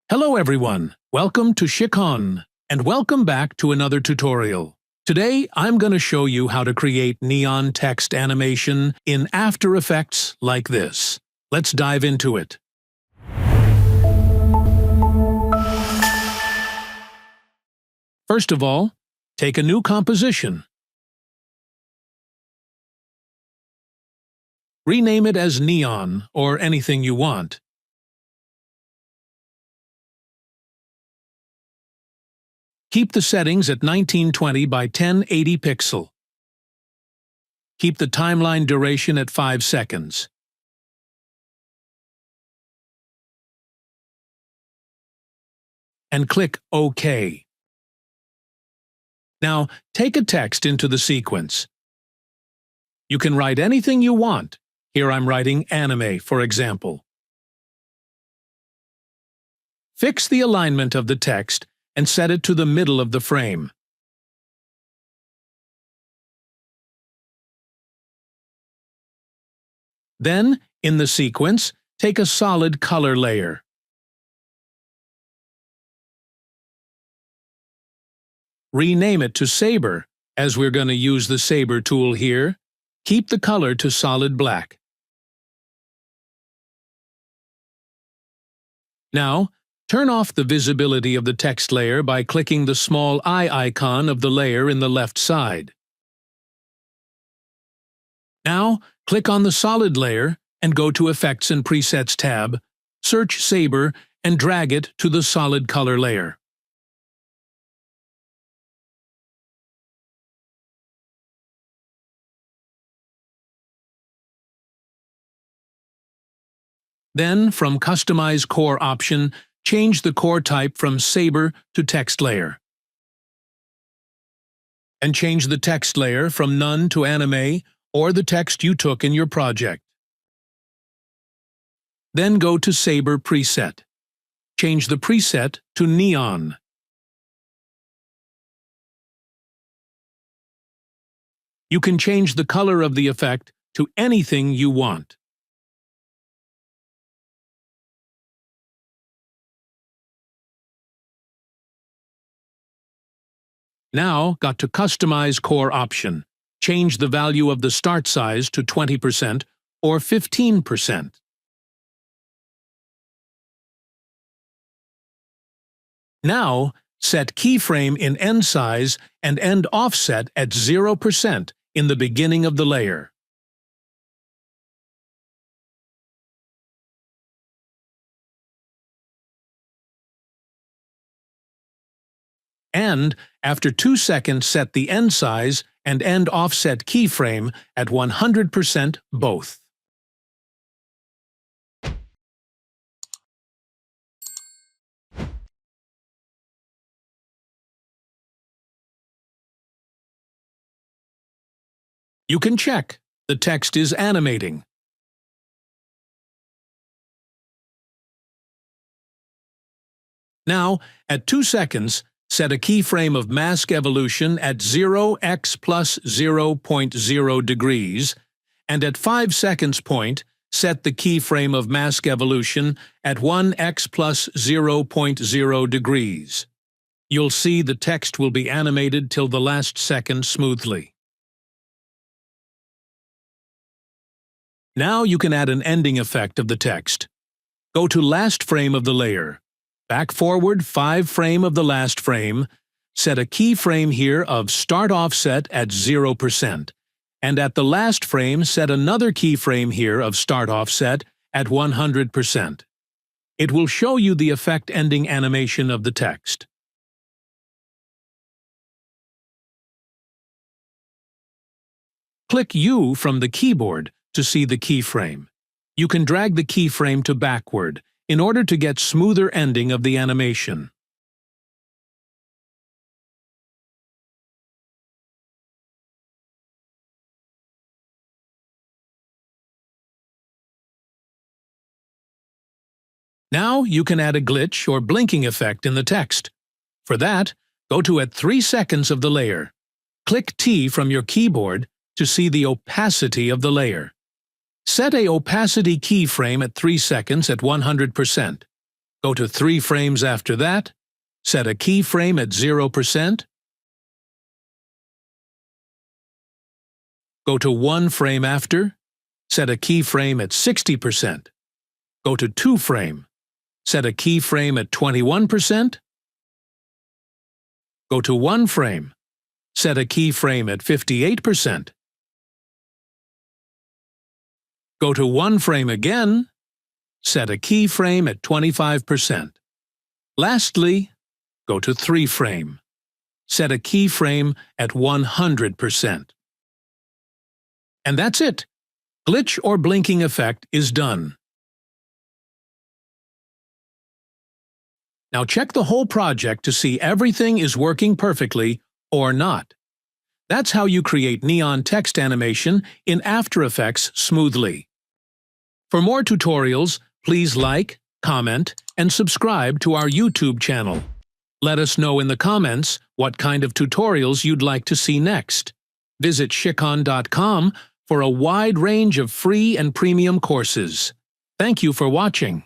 Hello everyone, welcome to Sikkhon, and welcome back to another tutorial. Today I'm going to show you how to create neon text animation in After Effects like this. Let's dive into it. First of all, take a new composition. Rename it as neon or anything you want. Keep the settings at 1920 by 1080 pixel. Keep the timeline duration at 5 seconds. And click OK. Now, take a text into the sequence. You can write anything you want. Here I'm writing anime, for example. Fix the alignment of the text and set it to the middle of the frame. Then, in the sequence, take a solid color layer. Rename it to Saber, as we're going to use the Saber tool here. Keep the color to solid black. Now, turn off the visibility of the text layer by clicking the small eye icon of the layer in the left side. Now, click on the solid layer and go to Effects and Presets tab, search Saber and drag it to the solid color layer. Then, from Customize Core option, change the core type from Saber to Text Layer. And change the text layer from None to Anime or the text you took in your project. Then go to Saber Preset. Change the preset to Neon. You can change the color of the effect to anything you want. Now, got to Customize Core option. Change the value of the start size to 20% or 15%. Now, set keyframe in end size and end offset at 0% in the beginning of the layer. And, after 2 seconds, set the end size and end offset keyframe at 100% both. You can check. The text is animating. Now, at 2 seconds, set a keyframe of mask evolution at 0x plus 0.0 degrees, and at 5 seconds point, set the keyframe of mask evolution at 1x plus 0.0 degrees. You'll see the text will be animated till the last second smoothly. Now you can add an ending effect of the text. Go to last frame of the layer. Back forward 5 frame of the last frame, set a keyframe here of start offset at 0%, and at the last frame set another keyframe here of start offset at 100%. It will show you the effect ending animation of the text. Click U from the keyboard to see the keyframe. You can drag the keyframe to backward in order to get smoother ending of the animation. Now you can add a glitch or blinking effect in the text. For that, go to at 3 seconds of the layer. Click T from your keyboard to see the opacity of the layer. Set a opacity keyframe at 3 seconds at 100%. Go to 3 frames after that, set a keyframe at 0%. Go to 1 frame after, set a keyframe at 60%. Go to 2 frame, set a keyframe at 21%. Go to 1 frame, set a keyframe at 58%. Go to 1 frame again, set a keyframe at 25%. Lastly, go to 3 frame, set a keyframe at 100%. And that's it. Glitch or blinking effect is done. Now check the whole project to see everything is working perfectly or not. That's how you create neon text animation in After Effects smoothly. For more tutorials, please like, comment, and subscribe to our YouTube channel. Let us know in the comments what kind of tutorials you'd like to see next. Visit Sikkhon.com for a wide range of free and premium courses. Thank you for watching.